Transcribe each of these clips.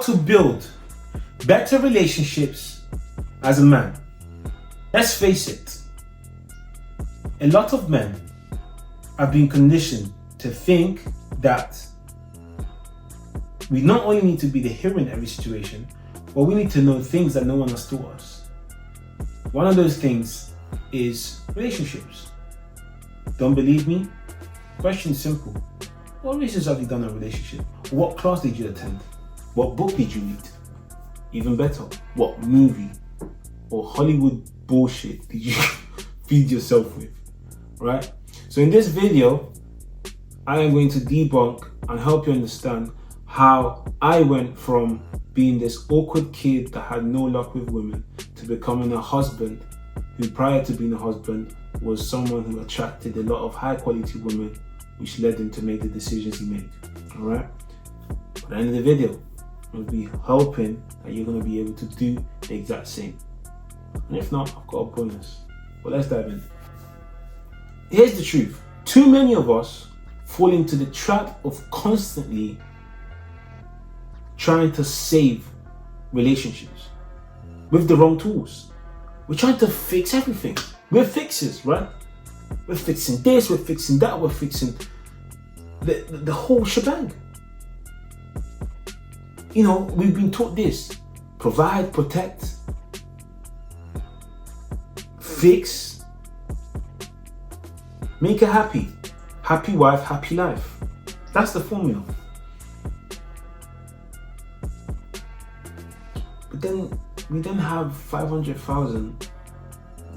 to build better relationships as a man. Let's face it, a lot of men have been conditioned to think that we not only need to be the hero in every situation, but we need to know things that no one has taught us. One of those things is relationships. Don't believe me? Question simple. What research have you done on relationship? What class did you attend? What book did you read? Even better, what movie or Hollywood bullshit did you feed yourself with? Right? So in this video, I am going to debunk and help you understand how I went from being this awkward kid that had no luck with women to becoming a husband who, prior to being a husband, was someone who attracted a lot of high quality women, which led him to make the decisions he made. Alright? At the end of the video, I'll be hoping that you're going to be able to do the exact same. And if not, I've got a bonus. But let's dive in. Here's the truth. Too many of us fall into the trap of constantly trying to save relationships with the wrong tools. We're trying to fix everything. We're fixers, right? We're fixing this, we're fixing that, we're fixing the whole shebang. You know, we've been taught this: provide, protect, fix, make her happy. Happy wife, happy life. That's the formula. But then we then have 500,000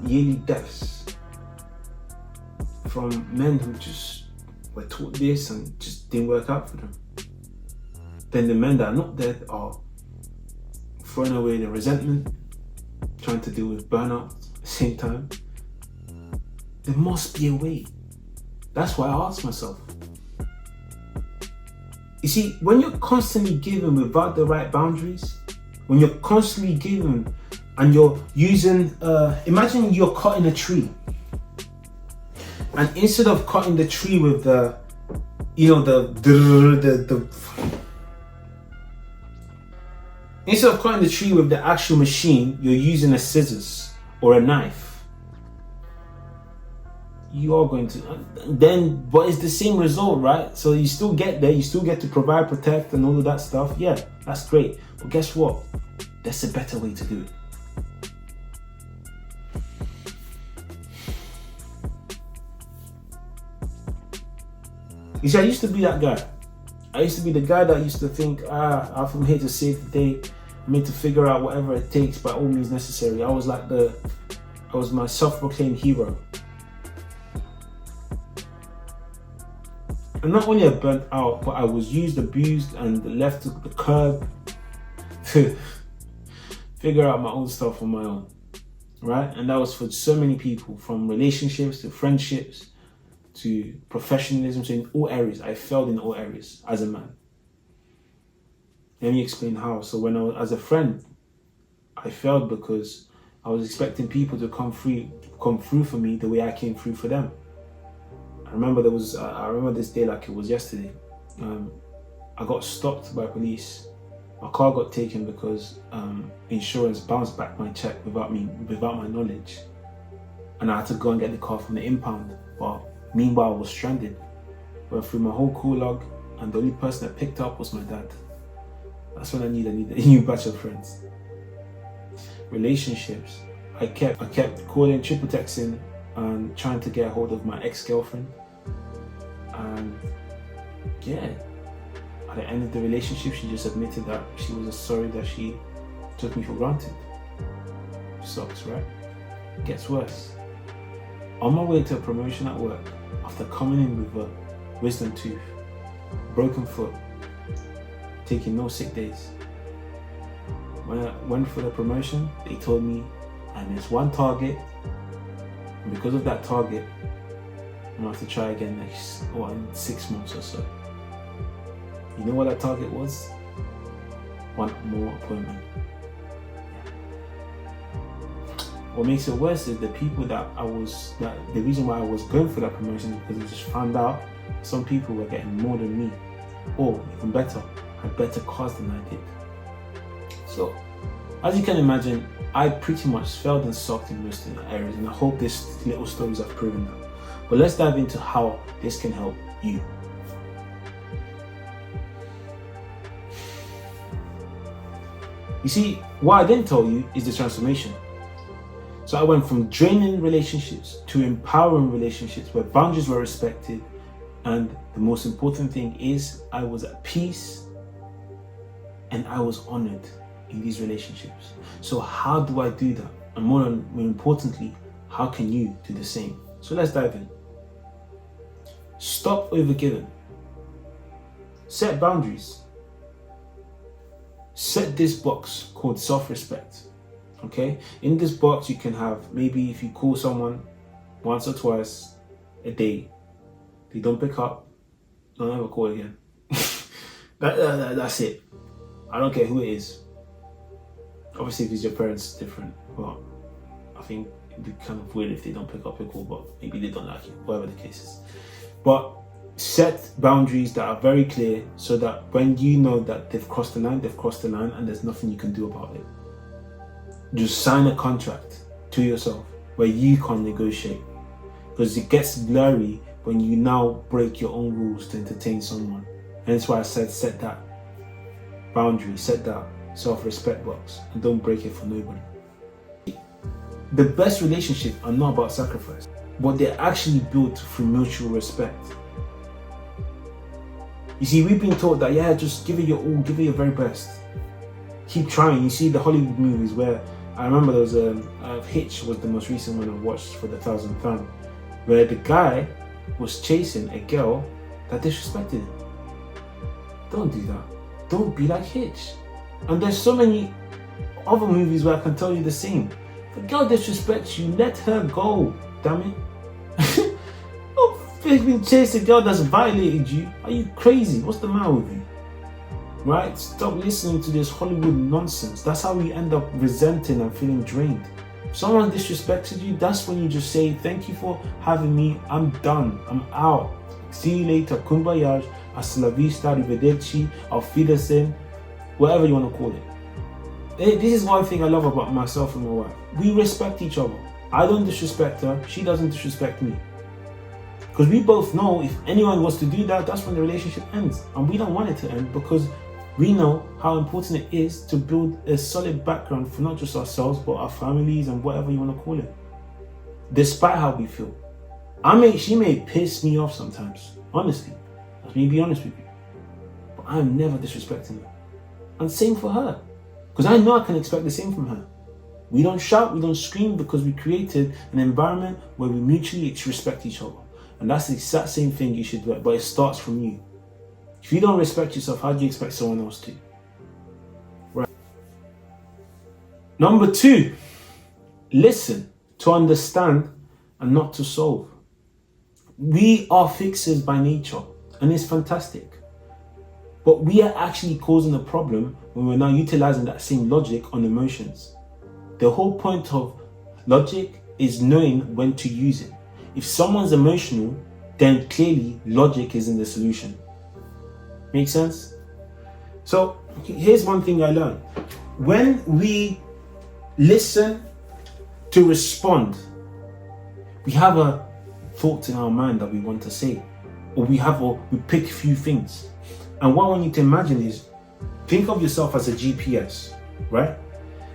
yearly deaths from men who just were taught this and just didn't work out for them. Then the men that are not dead are throwing away the resentment, trying to deal with burnout at the same time. There must be a way. That's why I ask myself. You see, when you're constantly giving without the right boundaries, when you're constantly giving and you're using, imagine you're cutting a tree. And instead of cutting the tree with the, instead of cutting the tree with the actual machine, you're using a scissors or a knife. You are going to, but it's the same result, right? So you still get there, you still get to provide, protect, and all of that stuff. Yeah, that's great. But guess what? There's a better way to do it. You see, I used to be that guy. I used to be the guy that used to think, I'm here to save the day. I'm here to figure out whatever it takes by all means necessary. I was my self-proclaimed hero. And not only I burnt out, but I was used, abused, and left to the curb to figure out my own stuff on my own, right? And that was for so many people, from relationships to friendships to professionalism. So in all areas, I failed in all areas as a man. Let me explain how. So when I was, as a friend, I failed because I was expecting people to come through for me the way I came through for them. I remember this day like it was yesterday. I got stopped by police. My car got taken because insurance bounced back my check without my knowledge, and I had to go and get the car from the impound. But meanwhile, I was stranded. Went through my whole call log, and the only person that picked up was my dad. That's when I need a new batch of friends. Relationships. I kept calling, triple texting, and trying to get a hold of my ex-girlfriend. And yeah, at the end of the relationship, she just admitted that she was sorry that she took me for granted. Sucks, right? Gets worse. On my way to a promotion at work, after coming in with a wisdom tooth, broken foot, taking no sick days. When I went for the promotion, they told me I missed one target, and because of that target, I'm gonna have to try again in 6 months or so. You know what that target was? One more appointment. What makes it worse is the people the reason why I was going for that promotion is because I just found out some people were getting more than me, or even better, had better cars than I did. So, as you can imagine, I pretty much failed and sucked in most of the areas, and I hope these little stories have proven that. But let's dive into how this can help you. You see, what I didn't tell you is the transformation. So I went from draining relationships to empowering relationships where boundaries were respected, and the most important thing is I was at peace and I was honored in these relationships. So how do I do that? And more importantly, how can you do the same? So let's dive in. Stop overgiving. Set boundaries. Set this box called self-respect. Okay? In this box, you can have, maybe if you call someone once or twice a day, they don't pick up, don't ever call again. That's it. I don't care who it is. Obviously, if it's your parents, it's different. But I think it'd be kind of weird if they don't pick up your call, but maybe they don't like you, whatever the case is. But set boundaries that are very clear so that when you know that they've crossed the line, and there's nothing you can do about it. Just sign a contract to yourself where you can't negotiate. Because it gets blurry when you now break your own rules to entertain someone. Hence why I said set that boundary, set that self-respect box, and don't break it for nobody. The best relationships are not about sacrifice, but they're actually built through mutual respect. You see, we've been taught that, yeah, just give it your all, give it your very best. Keep trying. You see the Hollywood movies where, I remember there was Hitch was the most recent one I watched for the 1000th time, where the guy was chasing a girl that disrespected him. Don't do that. Don't be like Hitch. And there's so many other movies where I can tell you the same. If a girl disrespects you, let her go. Damn it. Don't chase a girl that's violated you. Are you crazy? What's the matter with you? Right? Stop listening to this Hollywood nonsense. That's how we end up resenting and feeling drained. If someone disrespected you, that's when you just say, thank you for having me. I'm done. I'm out. See you later. Kumbaya. Hasta la vista. Arrivederci. Auf Wiedersehen. Whatever you want to call it. This is one thing I love about myself and my wife. We respect each other. I don't disrespect her. She doesn't disrespect me. Because we both know if anyone was to do that, that's when the relationship ends. And we don't want it to end because we know how important it is to build a solid background for not just ourselves, but our families and whatever you want to call it. Despite how we feel. She may piss me off sometimes. Honestly. Let me be honest with you. But I'm never disrespecting her. And same for her. Because I know I can expect the same from her. We don't shout, we don't scream because we created an environment where we mutually respect each other. And that's the exact same thing you should do, but it starts from you. If you don't respect yourself, how do you expect someone else to? Right. Number 2, listen to understand and not to solve. We are fixers by nature, and it's fantastic. But we are actually causing a problem when we're now utilizing that same logic on emotions. The whole point of logic is knowing when to use it. If someone's emotional, then clearly logic is in the solution. Make sense? So here's one thing I learned. When we listen to respond, we have a thought in our mind that we want to say, or we pick a few things. And what I want you to imagine is, think of yourself as a GPS, right?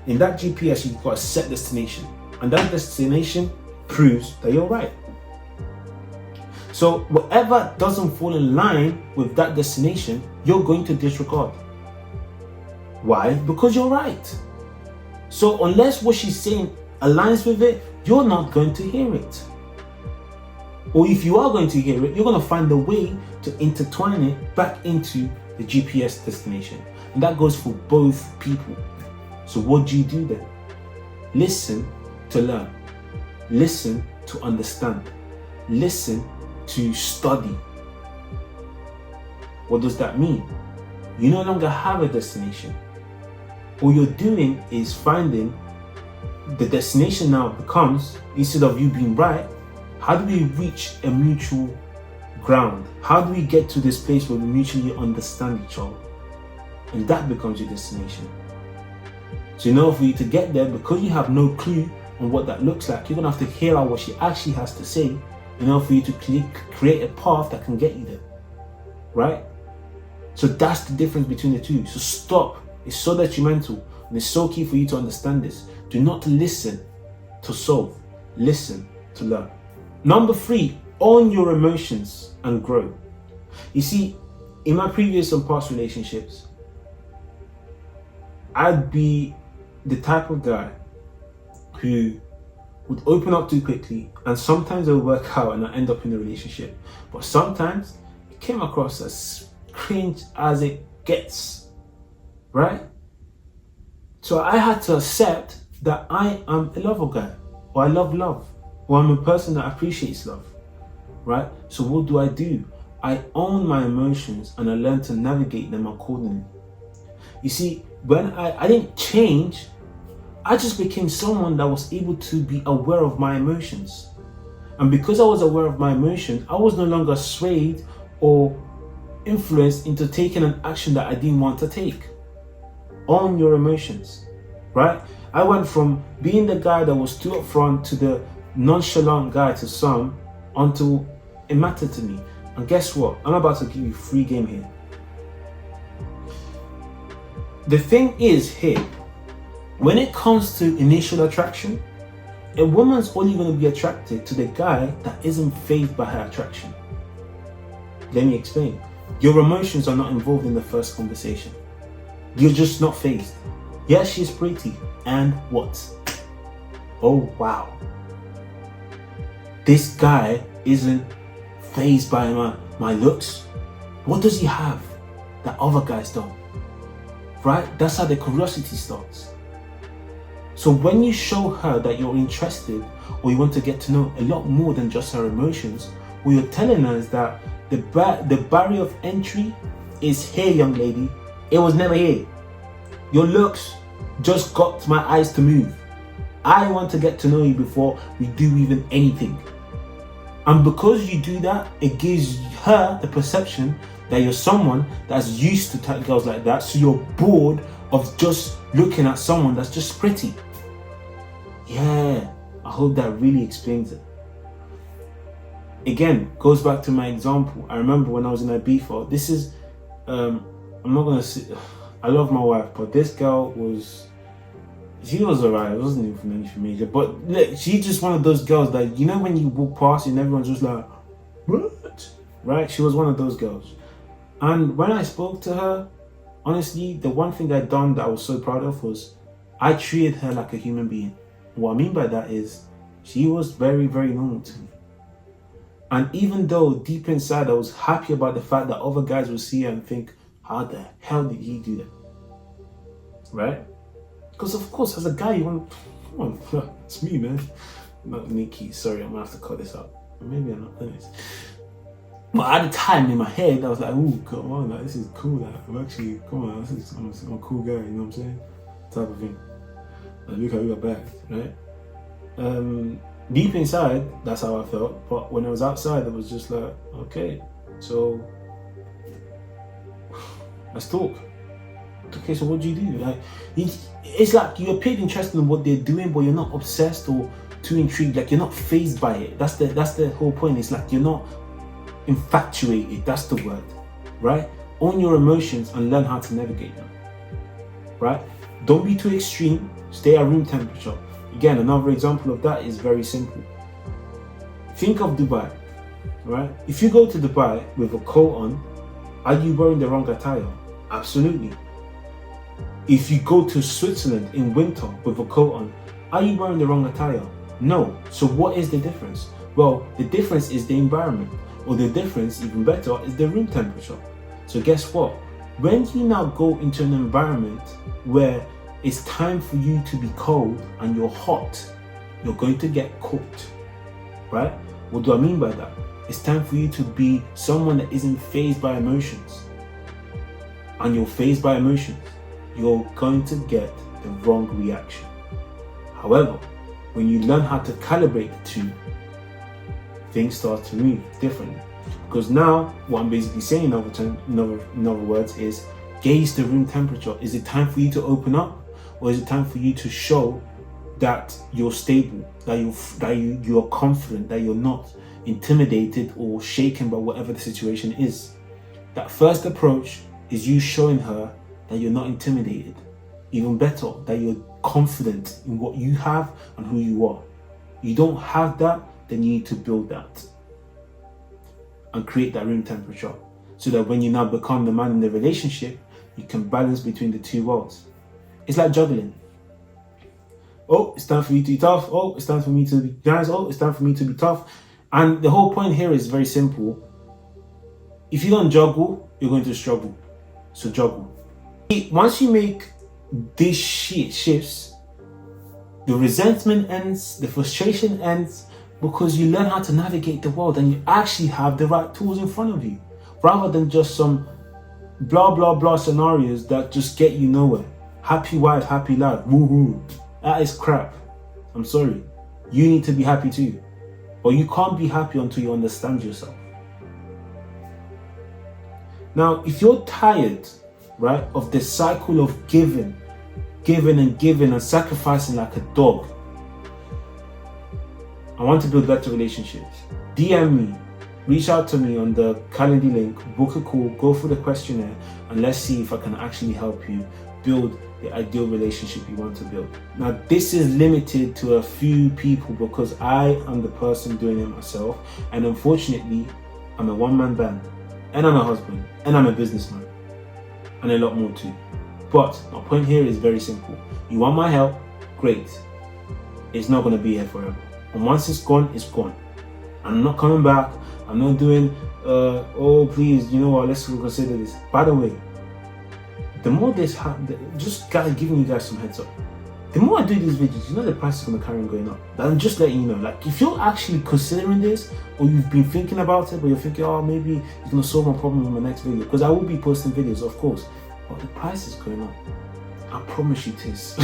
In that GPS, you've got a set destination, and that destination proves that you're right. So whatever doesn't fall in line with that destination, you're going to disregard. Why? Because you're right. So unless what she's saying aligns with it, you're not going to hear it. Or if you are going to hear it, you're going to find a way to intertwine it back into the GPS destination. And that goes for both people. So what do you do then? Listen to learn. Listen to understand. Listen to study. What does that mean? You no longer have a destination. All you're doing is finding the destination now becomes, instead of you being right, how do we reach a mutual ground? How do we get to this place where we mutually understand each other? And that becomes your destination. So in order for you to get there, because you have no clue on what that looks like, you're going to have to hear out what she actually has to say in order for you to create a path that can get you there, right? So that's the difference between the two. So stop. It's so detrimental, and it's so key for you to understand this. Do not listen to solve. Listen to learn. Number 3, own your emotions and grow. You see, in my previous and past relationships, I'd be the type of guy who would open up too quickly, and sometimes it would work out and I end up in a relationship. But sometimes it came across as cringe as it gets, right? So I had to accept that I am a lover guy, or I love love, or I'm a person that appreciates love, right? So what do? I own my emotions and I learn to navigate them accordingly. You see, when I didn't change, I just became someone that was able to be aware of my emotions. And because I was aware of my emotions, I was no longer swayed or influenced into taking an action that I didn't want to take. Own your emotions, right? I went from being the guy that was too upfront to the nonchalant guy to some, until it mattered to me. And guess what? I'm about to give you free game here. The thing is here, when it comes to initial attraction, a woman's only going to be attracted to the guy that isn't fazed by her attraction. Let me explain. Your emotions are not involved in the first conversation. You're just not fazed. Yes, she's pretty. And what? Oh, wow. This guy isn't fazed by my looks. What does he have that other guys don't? Right? That's how the curiosity starts. So when you show her that you're interested, or you want to get to know a lot more than just her emotions, what you're telling her is that the barrier of entry is here, young lady. It was never here. Your looks just got my eyes to move. I want to get to know you before we do even anything. And because you do that, it gives her the perception that you're someone that's used to girls like that, so you're bored of just looking at someone that's just pretty. Yeah, I hope that really explains it. Again, goes back to my example. I remember when I was in Ibiza, this is, I'm not gonna say, I love my wife, but this girl she was alright, it wasn't even anything major, but look, she's just one of those girls that, you know, when you walk past and everyone's just like, what? Right? She was one of those girls. And when I spoke to her, honestly, the one thing I'd done that I was so proud of was I treated her like a human being. What I mean by that is she was very, very normal to me. And even though deep inside I was happy about the fact that other guys would see her and think, how the hell did he do that? Right? Because of course, as a guy, you want, come on, it's me, man. Not Nikki, sorry, I'm gonna have to cut this out. Maybe I'm not finished. But at the time in my head, I was like, oh, come on, like, this is cool. Like, I'm actually, come on, I'm a cool guy, you know what I'm saying? Type of thing. Like, look how we got back, right? Deep inside, that's how I felt. But when I was outside, it was just like, okay, so let's talk. Okay, so what do you do? Like, it's like you appeared interested in what they're doing, but you're not obsessed or too intrigued. Like, you're not fazed by it. That's the whole point. It's like you're not infatuated. That's the word, right? Own your emotions and learn how to navigate them, right? Don't be too extreme. Stay at room temperature. Again, another example of that is very simple. Think of Dubai, right? If you go to Dubai with a coat on, are you wearing the wrong attire? Absolutely. If you go to Switzerland in winter with a coat on, are you wearing the wrong attire? No. So what is the difference? Well, the difference is the environment, or the difference, even better, is the room temperature. So guess what? When you now go into an environment where it's time for you to be cold and you're hot, you're going to get cooked, right? What do I mean by that? It's time for you to be someone that isn't fazed by emotions. And you're fazed by emotions, you're going to get the wrong reaction. However, when you learn how to calibrate the two, things start to move differently. Because now, what I'm basically saying in other words is, gauge the room temperature. Is it time for you to open up? Or is it time for you to show that you're stable, that you're confident, that you're not intimidated or shaken by whatever the situation is? That first approach is you showing her that you're not intimidated. Even better, that you're confident in what you have and who you are. You don't have that, then you need to build that and create that room temperature, so that when you now become the man in the relationship, you can balance between the two worlds. It's like juggling. Oh, it's time for you to be tough. Oh, it's time for me to be nice. Oh, it's time for me to be tough. And the whole point here is very simple. If you don't juggle, you're going to struggle. So juggle. Once you make these shifts, the resentment ends, the frustration ends, because you learn how to navigate the world and you actually have the right tools in front of you, rather than just some blah blah blah scenarios that just get you nowhere. Happy wife, happy life, woohoo. That is crap. I'm sorry. You need to be happy too. But you can't be happy until you understand yourself. Now, if you're tired, right, of the cycle of giving and sacrificing like a dog, I want to build better relationships. DM me, reach out to me on the Calendly link, book a call, go through the questionnaire, and let's see if I can actually help you build the ideal relationship you want to build. Now, this is limited to a few people because I am the person doing it myself, and unfortunately, I'm a one-man band, and I'm a husband, and I'm a businessman, and a lot more too. But my point here is very simple. You want my help? Great. It's not going to be here forever. And once it's gone, it's gone. I'm not coming back. I'm not doing, oh, please, you know what, let's reconsider this. By the way, the more this just giving you guys some heads up. The more I do these videos, you know the price is going to carry on going up. I'm just letting you know. Like, if you're actually considering this, or you've been thinking about it, but you're thinking, oh, maybe it's going to solve my problem in my next video, because I will be posting videos, of course, but the price is going up. I promise you it is.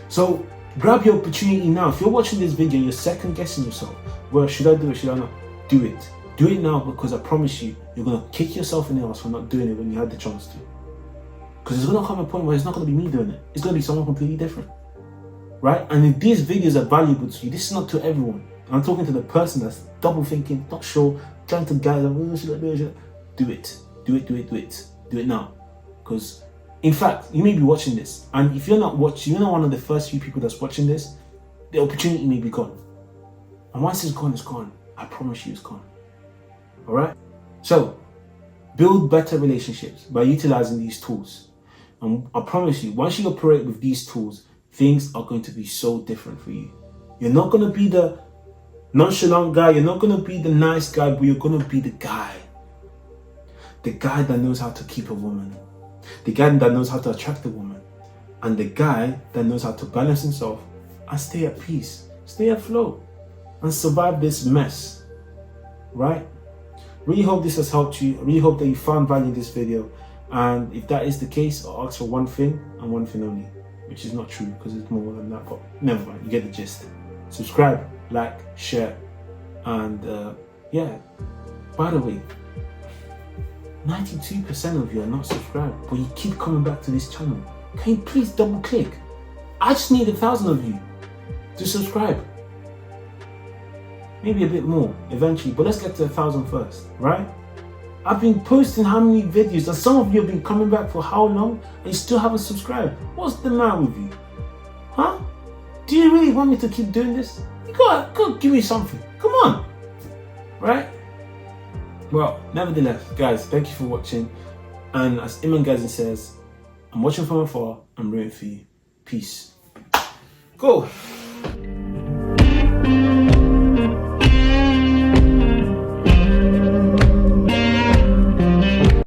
So grab your opportunity now. If you're watching this video and you're second guessing yourself, well, should I do it, should I not? Do it. Do it now, because I promise you, you're going to kick yourself in the ass for not doing it when you had the chance to. Because there's going to come a point where it's not going to be me doing it. It's going to be someone completely different. Right? And if these videos are valuable to you, this is not to everyone. I'm talking to the person that's double thinking, not sure, trying to guide them. Oh, should I do it? Do it. Do it, do it, do it. Do it now. Because, in fact, you may be watching this, and if you're not watching, you're not one of the first few people that's watching this, the opportunity may be gone. And once it's gone, it's gone. I promise you it's gone. Alright? So, build better relationships by utilizing these tools. And I promise you, once you operate with these tools, things are going to be so different for you. You're not going to be the nonchalant guy, you're not going to be the nice guy, but you're going to be the guy. The guy that knows how to keep a woman. The guy that knows how to attract a woman. And the guy that knows how to balance himself and stay at peace, stay afloat, and survive this mess. Right? Really hope this has helped you. I really hope that you found value in this video. And if that is the case, I'll ask for one thing and one thing only, which is not true because it's more than that, but never mind, you get the gist. Subscribe, like, share, and yeah. By the way, 92% of you are not subscribed, but you keep coming back to this channel. Can you please double click? I just need 1,000 of you to subscribe. Maybe a bit more eventually, but let's get to 1,000 first, right? I've been posting how many videos, and some of you have been coming back for how long, and you still haven't subscribed. What's the matter with you? Huh? Do you really want me to keep doing this? You gotta give me something. Come on. Right? Well, nevertheless, guys, thank you for watching. And as Imam Ghazi says, I'm watching from afar, I'm rooting for you. Peace. Go.